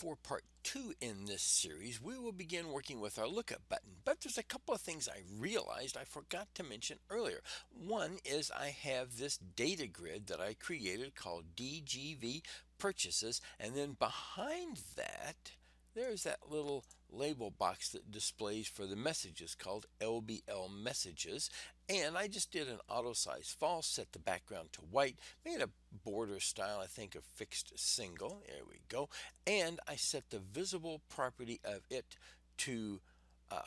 for part 2 in this series, we will begin working with our lookup button. But there's a couple of things I realized I forgot to mention earlier. One is I have this data grid that I created called DGV purchases, and then behind that there's that little label box that displays for the messages called LBL messages. And I just did an auto size false, set the background to white, made a border style, I think, of fixed single. There we go. And I set the visible property of it to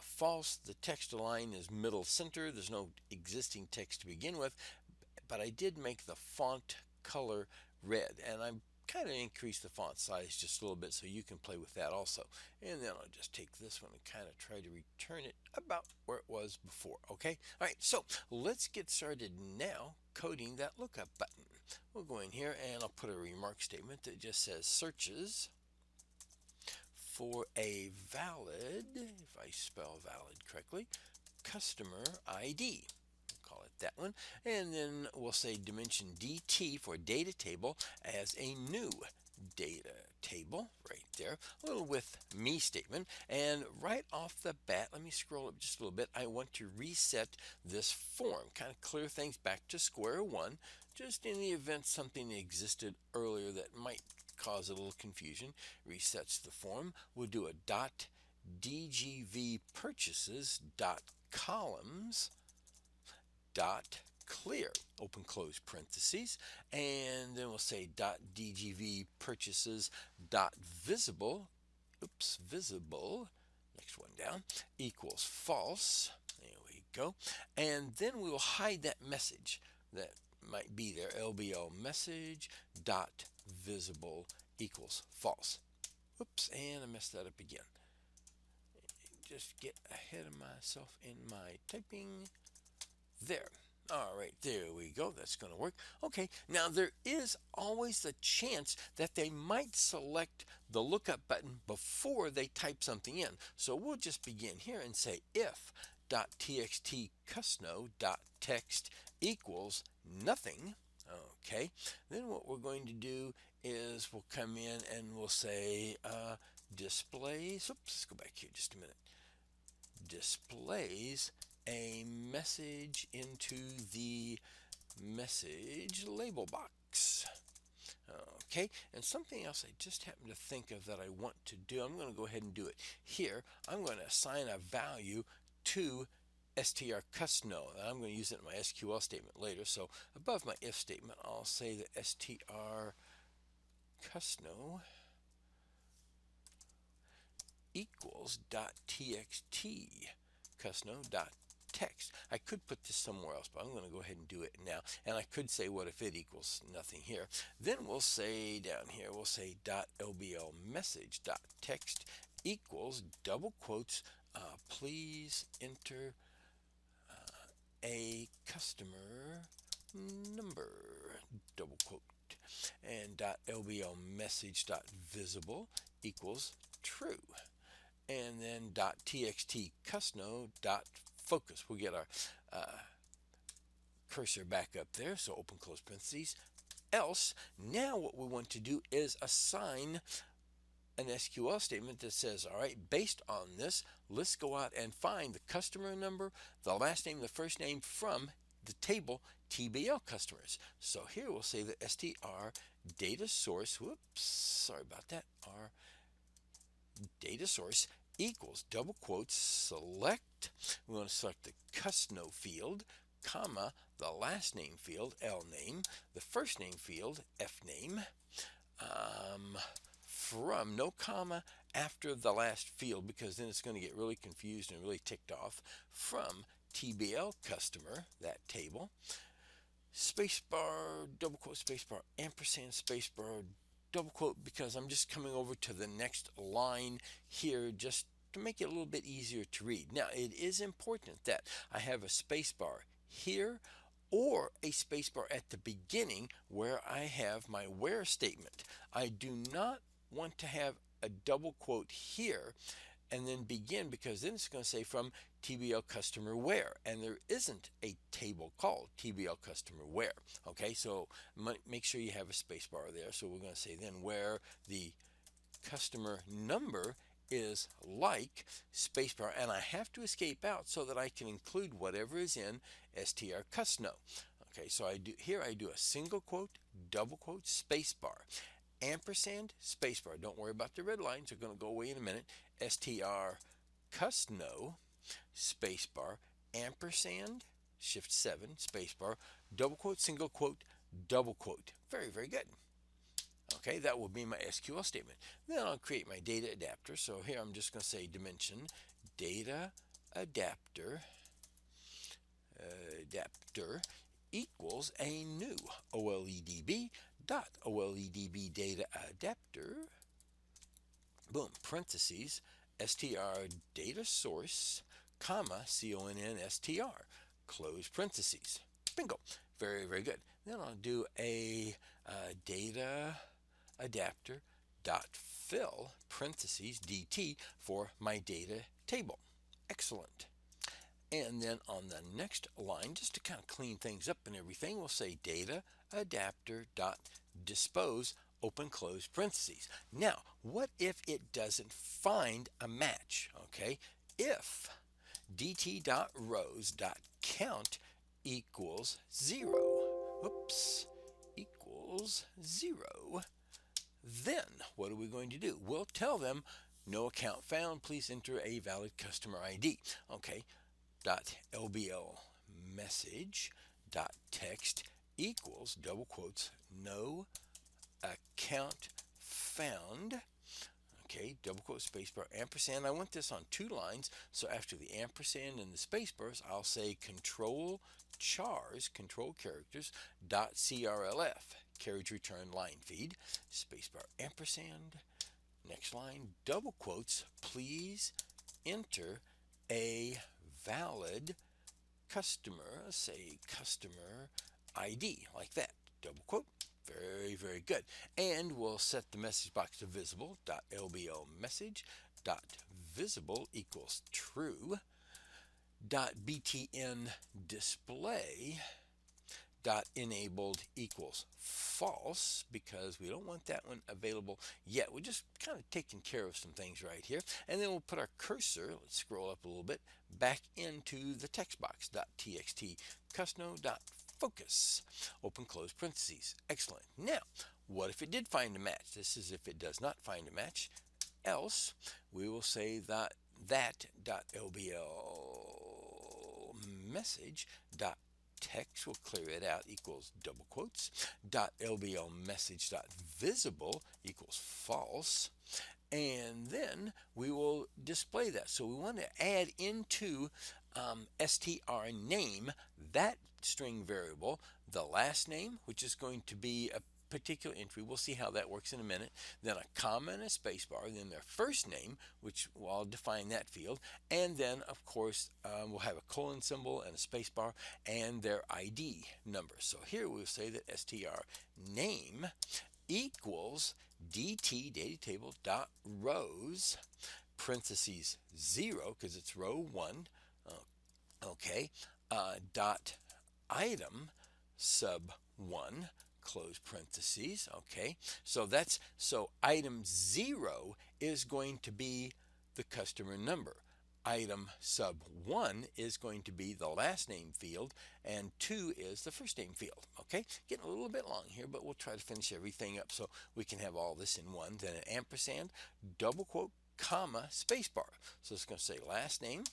false. The text align is middle center. There's no existing text to begin with, but I did make the font color red, and I'm kind of increase the font size just a little bit so you can play with that also. And then I'll just take this one and kind of try to return it about where it was before. Okay, all right, so let's get started now coding that lookup button. We'll go in here and I'll put a remark statement that just says searches for a valid, if I spell valid correctly, customer ID. Call it that one, and then we'll say dimension DT for data table as a new data table right there, a little with me statement. And right off the bat, let me scroll up just a little bit. I want to reset this form, kind of clear things back to square one, just in the event something existed earlier that might cause a little confusion. Resets the form. We'll do a dot DGV purchases dot columns dot clear, open close parentheses, and then we'll say dot dgv purchases dot visible, visible, next one down, equals false. There we go. And then we will hide that message that might be there, lbl message dot visible equals false. Oops, and I messed that up again. Just get ahead of myself in my typing. There. All right, there we go. That's going to work. Okay, now there is always the chance that they might select the lookup button before they type something in. So we'll just begin here and say if .txt cusno.text equals nothing. Okay, then what we're going to do is we'll come in and we'll say displays. Oops, let's go back here just a minute. Displays a message into the message label box. Okay, and something else I just happened to think of that I want to do, I'm going to go ahead and do it here. I'm going to assign a value to strcusno. I'm going to use it in my SQL statement later. So above my if statement, I'll say that strcusno equals .txt cusno.text. I could put this somewhere else, but I'm going to go ahead and do it now. And I could say what if it equals nothing here. Then we'll say down here, we'll say .lbl message.text equals double quotes, please enter a customer number, double quote, and .lbl message.visible equals true. And then .txt cusno.focus. We'll get our cursor back up there, so open close parentheses. Else, now what we want to do is assign an SQL statement that says, all right, based on this, let's go out and find the customer number, the last name, the first name from the table TBL customers. So here we'll say that str data source, whoops, sorry about that, our data source equals double quotes select, we want to select the cusno field, comma, the last name field, L name, the first name field, F name, from, no comma after the last field, because then it's going to get really confused and really ticked off, from TBL customer, that table, spacebar, double quote, spacebar, ampersand, spacebar, double quote, because I'm just coming over to the next line here just to make it a little bit easier to read. Now, it is important that I have a spacebar here or a spacebar at the beginning where I have my where statement. I do not want to have a double quote here and then begin, because then it's going to say from TBL customer where, and there isn't a table called TBL customer where. Okay, so make sure you have a space bar there. So we're going to say then where the customer number is like spacebar, and I have to escape out so that I can include whatever is in strcustno. Okay, so I do a single quote, double quote, spacebar, ampersand, spacebar. Don't worry about the red lines; they're going to go away in a minute. strcustno, spacebar, ampersand, shift 7, spacebar, double quote, single quote, double quote. Very, very good. Okay, that will be my SQL statement. Then I'll create my data adapter. So here I'm just going to say dimension data adapter equals a new OLEDB dot OLEDB data adapter, boom, parentheses, str data source, comma, CONNSTR, close parentheses. Bingo. Very, very good. Then I'll do a data adapter dot fill parentheses DT for my data table. Excellent. And then on the next line, just to kind of clean things up and everything, we'll say data adapter dot dispose open close parentheses. Now, what if it doesn't find a match? Okay, if dt.rows.count equals 0, oops, equals 0, then what are we going to do? We'll tell them no account found, please enter a valid customer ID. Okay, dot lbl message dot text equals double quotes no account found. Okay, double quote, spacebar, ampersand. I want this on 2 lines, so after the ampersand and the spacebars, I'll say control chars, control characters, dot crlf, carriage return line feed, spacebar, ampersand. Next line, double quotes, please enter a valid customer, say customer ID, like that, double quote. Very, very good. And we'll set the message box to visible, .lbl message, .visible equals true, .btn display, .enabled equals false, because we don't want that one available yet. We're just kind of taking care of some things right here. And then we'll put our cursor, let's scroll up a little bit, back into the text box, .txt custno.focus, open close parentheses. Excellent. Now, what if it did find a match? This is if it does not find a match. Else, we will say that .lbl message text, we'll clear it out, equals double quotes, .lbl message visible equals false, and then we will display that. So we want to add into str name, that string variable, the last name, which is going to be a particular entry. We'll see how that works in a minute. Then a comma and a spacebar, then their first name, which I'll define that field, and then of course we'll have a colon symbol and a spacebar and their ID number. So here we'll say that str name equals dt data table dot rows parentheses 0, because it's row 1, okay, dot item sub 1 close parentheses. Okay, so item 0 is going to be the customer number. Item sub 1 is going to be the last name field, and 2 is the first name field. Okay, getting a little bit long here, but we'll try to finish everything up so we can have all this in one. Then an ampersand, double quote, comma, spacebar. So it's going to say last name,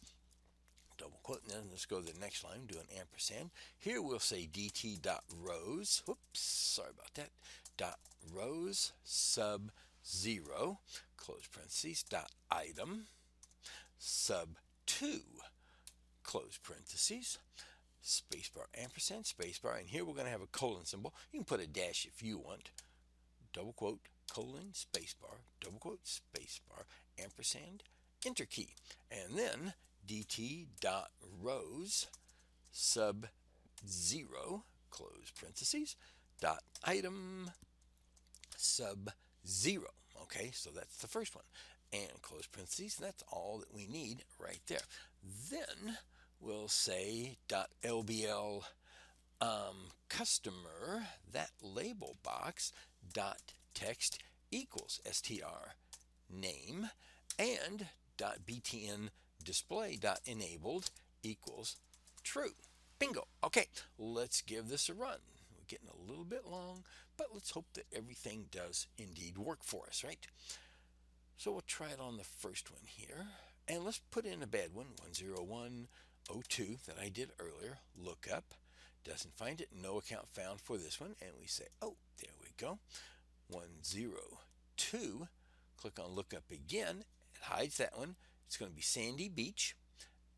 double quote, and then let's go to the next line, do an ampersand. Here we'll say dt.rows, whoops, sorry about that, dot rows sub 0, close parentheses, dot item sub 2, close parentheses, spacebar, ampersand, spacebar, and here we're going to have a colon symbol. You can put a dash if you want, double quote, colon, spacebar, double quote, spacebar, ampersand, enter key, and then dt.rows sub 0, close parentheses, dot item sub 0. Okay, so that's the first one, and close parentheses, and that's all that we need right there. Then we'll say dot lbl customer, that label box, dot text equals str name and .btn display.enabled equals true. Bingo. Okay, let's give this a run. We're getting a little bit long, but let's hope that everything does indeed work for us, right? So we'll try it on the first one here. And let's put in a bad one, 10102 that I did earlier. Look up. Doesn't find it. No account found for this one. And we say, oh, there we go. 102. Click on look up again. It hides that one. It's going to be Sandy Beach.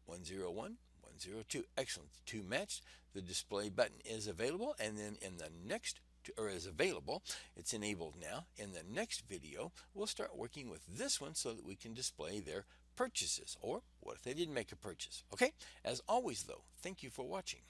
101, 102. Excellent. Two matched. The display button is available. And then in the next, or is available, it's enabled now. In the next video, we'll start working with this one so that we can display their purchases. Or what if they didn't make a purchase? Okay? As always, though, thank you for watching.